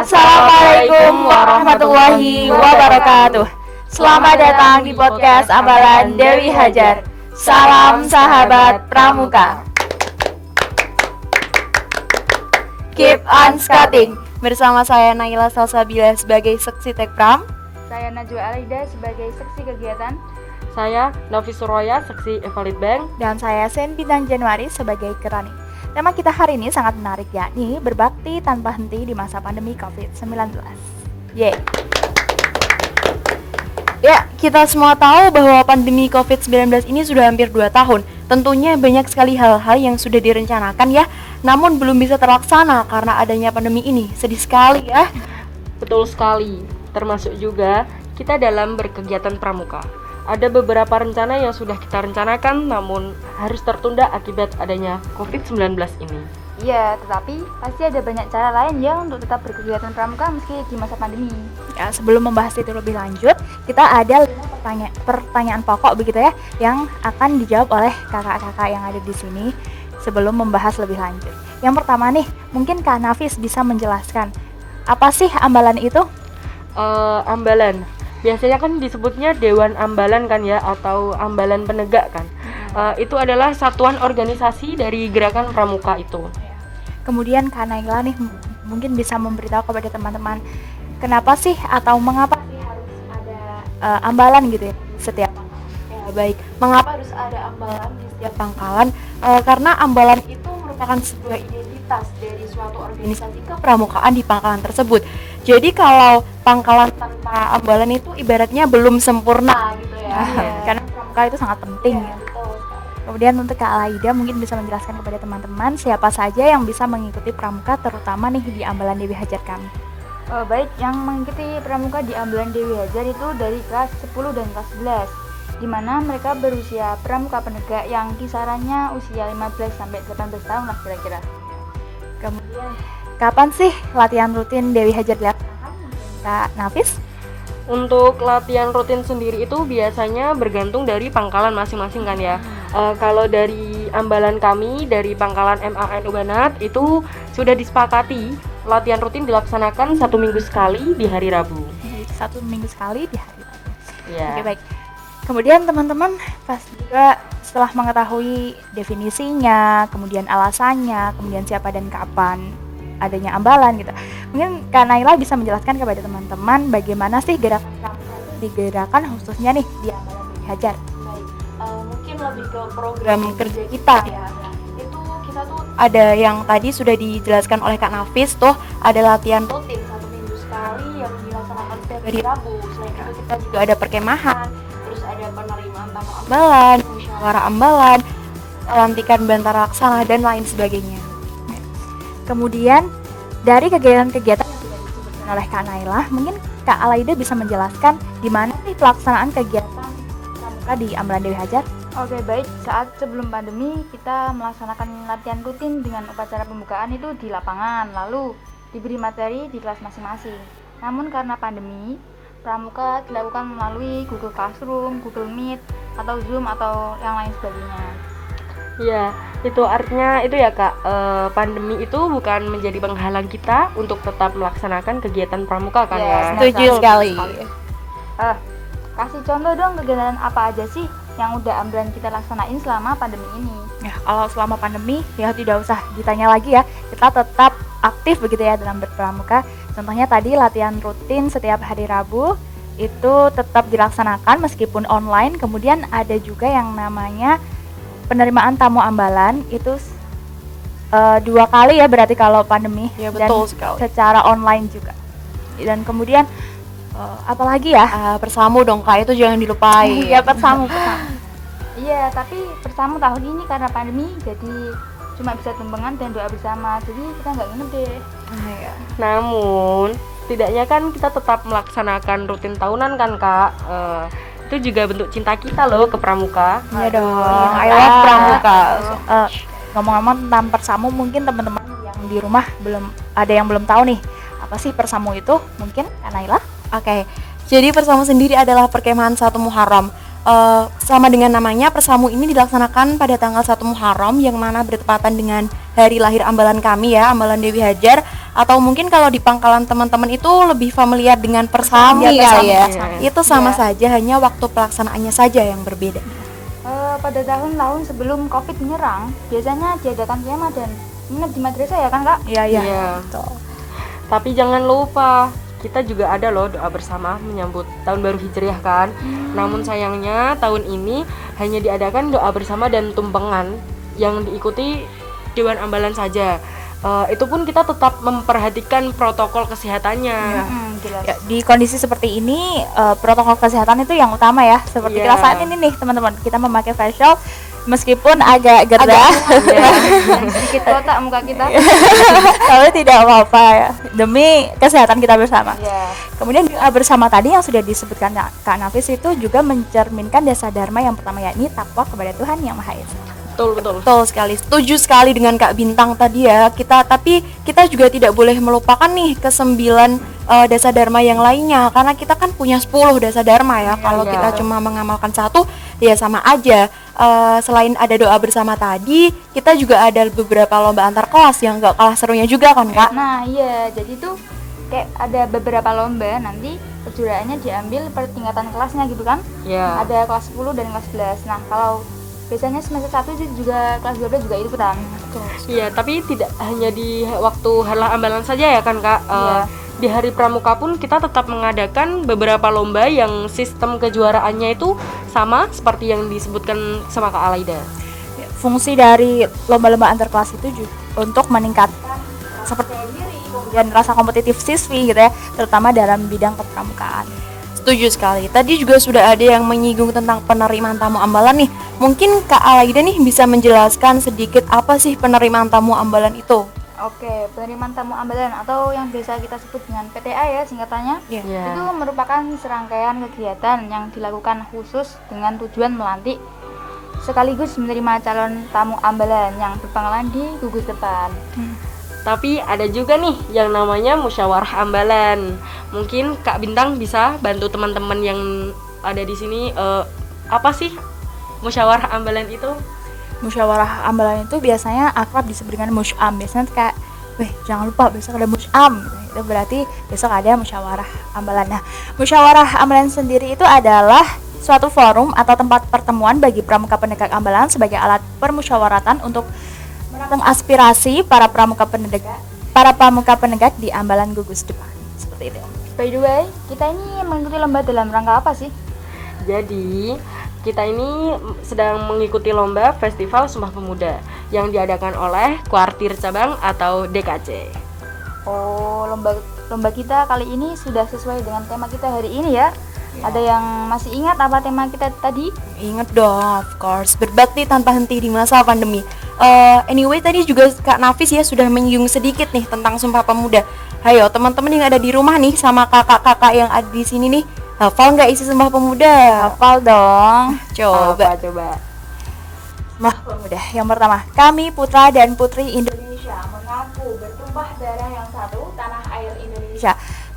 Assalamualaikum warahmatullahi wabarakatuh. Selamat datang di podcast Ambalan Dewi Hajar. Salam sahabat Pramuka. Keep on skating. Bersama saya Naila Salsabila sebagai seksi Tekpram. Saya Najwa Alida sebagai seksi kegiatan. Saya Novi Suroya, seksi Evalit Bank. Dan saya Sen Bintang Januari sebagai Kerani. Tema kita hari ini sangat menarik, yakni berbakti tanpa henti di masa pandemi COVID-19. Yeay. Ya, kita semua tahu bahwa pandemi COVID-19 ini sudah hampir 2 tahun. Tentunya banyak sekali hal-hal yang sudah direncanakan ya, namun belum bisa terlaksana karena adanya pandemi ini. Sedih sekali ya. Betul sekali, termasuk juga kita dalam berkegiatan pramuka. Ada beberapa rencana yang sudah kita rencanakan namun harus tertunda akibat adanya COVID-19 ini. Iya, tetapi pasti ada banyak cara lain ya untuk tetap berkegiatan pramuka meski di masa pandemi. Ya, sebelum membahas itu lebih lanjut, kita ada 5 pertanyaan pokok begitu ya yang akan dijawab oleh kakak-kakak yang ada di sini sebelum membahas lebih lanjut. Yang pertama nih, mungkin Kak Nafis bisa menjelaskan apa sih ambalan itu? Ambalan biasanya kan disebutnya Dewan Ambalan kan ya, atau Ambalan Penegak kan. Itu adalah satuan organisasi dari gerakan pramuka itu. Kemudian Kak Naila nih mungkin bisa memberitahu kepada teman-teman kenapa sih atau mengapa sih harus ada ambalan gitu ya setiap ya, baik, mengapa harus ada ambalan di setiap pangkalan? Karena ambalan itu merupakan sebuah identitas dari suatu organisasi kepramukaan di pangkalan tersebut. Jadi kalau pangkalan tanpa ambalan itu ibaratnya belum sempurna gitu ya. Karena pramuka itu sangat penting ya. Kemudian untuk Kak Alaida mungkin bisa menjelaskan kepada teman-teman siapa saja yang bisa mengikuti pramuka terutama nih di Ambalan Dewi Hajar kami. Baik, yang mengikuti pramuka di Ambalan Dewi Hajar itu dari kelas 10 dan kelas 11, di mana mereka berusia pramuka penegak yang kisarannya usia 15 sampai 18 tahun lah kira-kira. Kemudian kapan sih latihan rutin Dewi Hajar dilaksanakan, Kak Nafis? Untuk latihan rutin sendiri itu biasanya bergantung dari pangkalan masing-masing kan ya. Kalau dari ambalan kami, dari pangkalan MAN Ubanat itu sudah disepakati latihan rutin dilaksanakan 1 minggu sekali di hari Rabu. 1 minggu sekali di hari Rabu. Ya. Oke, baik. Kemudian teman-teman pasti juga setelah mengetahui definisinya, kemudian alasannya, kemudian siapa dan kapan adanya ambalan gitu. Mungkin Kak Naila bisa menjelaskan kepada teman-teman bagaimana sih gerakan pramuka itu digerakkan khususnya nih di Ambalan Dewi Hajar. Baik, mungkin lebih ke program kerja kita ya. Itu kita tuh ada yang tadi sudah dijelaskan oleh Kak Nafis tuh, ada latihan rutin 1 minggu sekali yang dilaksanakan setiap hari Rabu. Selain itu kita juga ada perkemahan, terus ada penerimaan tamu ambalan, musyawarah ambalan, pelantikan bantara laksana dan lain sebagainya. Kemudian dari kegiatan-kegiatan yang sudah disebutkan oleh Kak Naila, mungkin Kak Alaida bisa menjelaskan di mana sih pelaksanaan kegiatan pramuka di Ambalan Dewi Hajar? Oke, baik. Saat sebelum pandemi kita melaksanakan latihan rutin dengan upacara pembukaan itu di lapangan, lalu diberi materi di kelas masing-masing. Namun karena pandemi, pramuka dilakukan melalui Google Classroom, Google Meet, atau Zoom atau yang lain sebagainya. Ya, itu artinya itu ya Kak, pandemi itu bukan menjadi penghalang kita untuk tetap melaksanakan kegiatan pramuka kan ya? Setuju sekali. Kasih contoh dong kegiatan apa aja sih yang udah ambalan kita laksanain selama pandemi ini? Ya, kalau selama pandemi ya tidak usah ditanya lagi ya, kita tetap aktif begitu ya dalam berpramuka. Contohnya tadi latihan rutin setiap hari Rabu itu tetap dilaksanakan meskipun online. Kemudian ada juga yang namanya penerimaan tamu ambalan itu 2 kali ya berarti kalau pandemi ya, dan betul sekali. Secara online juga. Dan kemudian apalagi ya, persamu dong Kak, itu jangan dilupain. ya persamu. Iya, tapi persamu tahun ini karena pandemi jadi cuma bisa tumpengan dan doa bersama, jadi kita nggak nginep deh. Namun setidaknya kan kita tetap melaksanakan rutin tahunan kan Kak. Itu juga bentuk cinta kita loh ke pramuka. Iya dong, I love pramuka. Ngomong-ngomong tentang persamu, mungkin teman-teman yang di rumah belum tahu nih apa sih persamu itu, mungkin Kak Naila? Oke, jadi persamu sendiri adalah perkemahan 1 Muharram. Sama dengan namanya, persamu ini dilaksanakan pada tanggal 1 Muharram yang mana bertepatan dengan hari lahir ambalan kami ya, Ambalan Dewi Hajar. Atau mungkin kalau di Pangkalan teman-teman itu lebih familiar dengan persami Iya, kali ya. persami. Itu sama Iya. saja, hanya waktu pelaksanaannya saja yang berbeda. Pada tahun-tahun sebelum COVID menyerang, biasanya diadakan kemah dan nginep di madrasah ya kan Kak? Iya, iya. Iya. Betul. Tapi jangan lupa, kita juga ada loh doa bersama menyambut tahun baru Hijriah kan. Namun sayangnya tahun ini hanya diadakan doa bersama dan tumpengan yang diikuti Dewan Ambalan saja. Itu pun kita tetap memperhatikan protokol kesehatannya. Jelas. Ya, di kondisi seperti ini protokol kesehatan itu yang utama ya. Seperti Iya. kita saat ini nih teman-teman, kita memakai face shield meskipun agak gerah, Dan sedikit kotak muka kita. tapi tidak apa-apa ya, demi kesehatan kita bersama. Ya. Kemudian doa bersama tadi yang sudah disebutkan Kak Nafis itu juga mencerminkan dasar dharma yang pertama, yakni takwa kepada Tuhan Yang Maha Esa. Betul. Betul sekali, setuju sekali dengan Kak Bintang tadi ya. Tapi kita juga tidak boleh melupakan nih kesembilan dasa dharma yang lainnya, karena kita kan punya 10 dasa dharma ya. Kalau iya. kita cuma mengamalkan satu, ya sama aja. Selain ada doa bersama tadi, kita juga ada beberapa lomba antar kelas yang gak kalah serunya juga kan Kak? Nah iya, jadi tuh kayak ada beberapa lomba nanti kejuaraannya diambil per tingkatan kelasnya gitu kan. Ya. Ada kelas 10 dan kelas 11. Nah kalau biasanya semester 1 itu juga kelas 12 juga ikutan. Iya, tapi tidak hanya di waktu Harlah Ambalan saja ya kan Kak. Iya. Di hari Pramuka pun kita tetap mengadakan beberapa lomba yang sistem kejuaraannya itu sama seperti yang disebutkan sama Kak Alaida. Fungsi dari lomba-lomba antar kelas itu juga untuk meningkatkan rasa percaya diri dan rasa kompetitif siswi gitu ya, terutama dalam bidang kepramukaan. Setuju sekali. Tadi juga sudah ada yang menyinggung tentang penerimaan tamu ambalan nih. Mungkin Kak Alaida nih bisa menjelaskan sedikit apa sih penerimaan tamu ambalan itu? Oke, penerimaan tamu ambalan atau yang biasa kita sebut dengan PTA ya singkatannya. Iya. Itu merupakan serangkaian kegiatan yang dilakukan khusus dengan tujuan melantik sekaligus menerima calon tamu ambalan yang berpengalaman di gugus depan. Tapi ada juga nih yang namanya musyawarah ambalan. Mungkin Kak Bintang bisa bantu teman-teman yang ada di sini apa sih musyawarah ambalan itu? Musyawarah ambalan itu biasanya akrab disebut dengan musyam. Biasanya kayak, jangan lupa besok ada musyam gitu. Itu berarti besok ada musyawarah ambalan. Nah, musyawarah ambalan sendiri itu adalah suatu forum atau tempat pertemuan bagi pramuka penegak ambalan sebagai alat permusyawaratan untuk menampung aspirasi para pramuka penegak di ambalan gugus depan. Seperti itu. By the way, kita ini mengikuti lomba dalam rangka apa sih? Jadi kita ini sedang mengikuti lomba Festival Sumpah Pemuda yang diadakan oleh Kuartir Cabang atau DKC. Oh, lomba kita kali ini sudah sesuai dengan tema kita hari ini ya. Ada yang masih ingat apa tema kita tadi? Ingat dong, of course, berbakti tanpa henti di masa pandemi. Anyway, tadi juga Kak Nafis ya sudah menyinggung sedikit nih tentang Sumpah Pemuda. Hayo teman-teman yang ada di rumah nih sama kakak-kakak yang ada di sini nih, hafal nggak isi Sumpah Pemuda? Hafal dong. Coba. Coba. Sumpah Pemuda. Yang pertama, kami putra dan putri Indonesia mengaku bertumpah darah yang satu, tanah air Indonesia.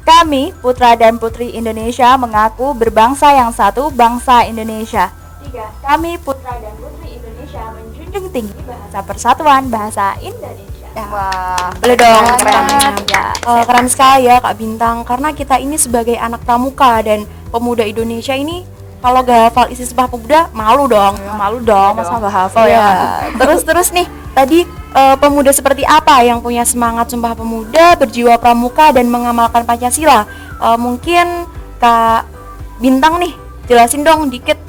Kami putra dan putri Indonesia mengaku berbangsa yang satu, bangsa Indonesia. 3. Kami putra dan putri Indonesia menjunjung tinggi bahasa persatuan, bahasa Indonesia. Wah, Boleh dong, Keren keren. banget. Ya, Keren sekali ya Kak Bintang, karena kita ini sebagai anak pramuka dan pemuda Indonesia ini kalau gak hafal isi Sumpah Pemuda malu dong. malu dong, masa nggak hafal ya. Terus nih tadi pemuda seperti apa yang punya semangat Sumpah Pemuda, berjiwa pramuka dan mengamalkan Pancasila? Mungkin Kak Bintang nih jelasin dong dikit.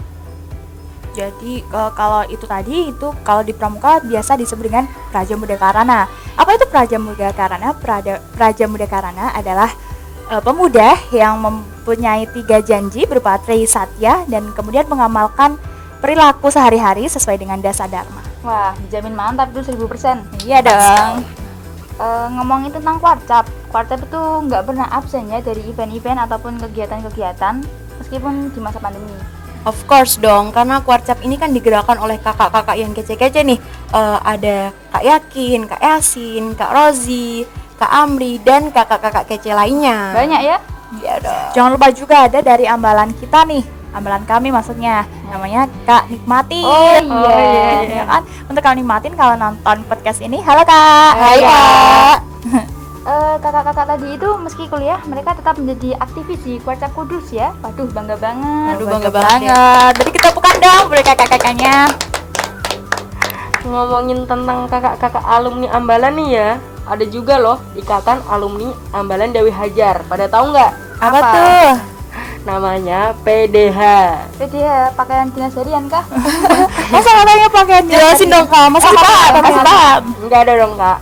Jadi kalau itu tadi itu kalau di pramuka biasa disebut dengan Praja Muda Karana. Apa itu Praja Muda Karana? Praja Muda Karana adalah pemuda yang mempunyai 3 janji berupa Tri Satya dan kemudian mengamalkan perilaku sehari-hari sesuai dengan dasar dharma. wah, dijamin mantap itu 1000%. Iya dong. Ngomongin tentang Kuarcap itu nggak pernah absen ya dari event-event ataupun kegiatan-kegiatan meskipun di masa pandemi. Of course dong, karena Kuarcap ini kan digerakkan oleh kakak-kakak yang kece-kece nih. Ada Kak Yakin, Kak Yasin, Kak Rozi, Kak Amri, dan kakak-kakak kece lainnya. Banyak ya? Iya dong. Jangan lupa juga ada dari ambalan kita nih. Ambalan kami maksudnya namanya Kak Nikmatin. Oh, iya. Ya kan? Untuk Kak Nikmatin kalau nonton podcast ini, halo Kak. Hai, Kak. kakak-kakak tadi itu meski kuliah mereka tetap menjadi aktivis di Kuarcap Kudus ya. Waduh, bangga banget. Aduh, bangga banget. Berarti kita bukan dong boleh kakak-kakaknya. Ngomongin tentang kakak-kakak alumni Ambalan nih ya, ada juga loh ikatan alumni Ambalan Dewi Hajar. Pada tahu nggak? Apa Apa? tuh? Namanya PDH. Jadi ya pakaian dinas harian kah? Masa katanya pakaiannya? Jelasin dong Kak, masa Paham, masih paham. Enggak ada dong kak.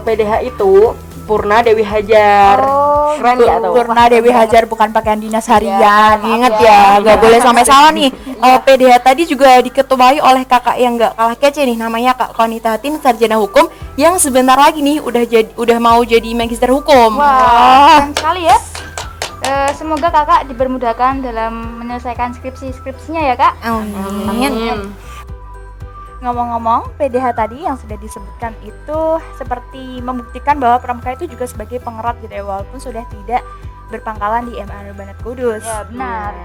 PDH itu Purna Dewi Hajar. Oh, Keren gitu. nggak tuh? Purna Dewi Hajar bukan pakaian dinas harian. maaf Ingat ya. ya, nggak boleh sampai salah nih. PDH tadi juga diketuai oleh kakak yang nggak kalah kece nih, namanya Kak Konitatin, sarjana hukum yang sebentar lagi nih udah mau jadi magister hukum. Wah, keren sekali ya. Semoga kakak dipermudahkan dalam menyelesaikan skripsinya ya kak. Amin. Ngomong-ngomong, PDH tadi yang sudah disebutkan itu seperti membuktikan bahwa pramuka itu juga sebagai pengerat gitu ya, walaupun sudah tidak berpangkalan di MA Ubanat Kudus. Ya benar.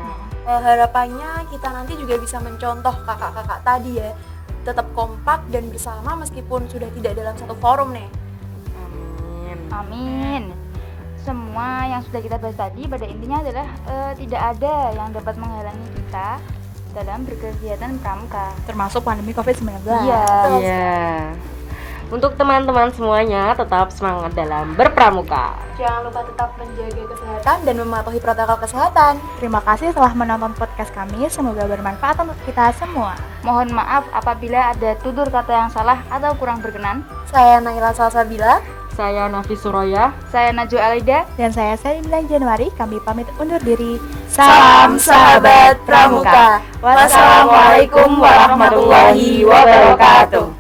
Harapannya kita nanti juga bisa mencontoh kakak-kakak tadi ya, tetap kompak dan bersama meskipun sudah tidak dalam satu forum nih. Amin. Amin. Semua yang sudah kita bahas tadi pada intinya adalah tidak ada yang dapat menghalangi kita dalam berkegiatan pramuka. Termasuk pandemi COVID-19. Iya. Iya. Untuk teman-teman semuanya tetap semangat dalam berpramuka. Jangan lupa tetap menjaga kesehatan dan mematuhi protokol kesehatan. Terima kasih telah menonton podcast kami. Semoga bermanfaat untuk kita semua. Mohon maaf apabila ada tutur kata yang salah atau kurang berkenan. Saya Naila Salsabila. Saya Nafis Suroya. Saya Najwa Alida. Dan saya Salimila Januari. Kami pamit undur diri. Salam sahabat pramuka. Wassalamualaikum warahmatullahi wabarakatuh.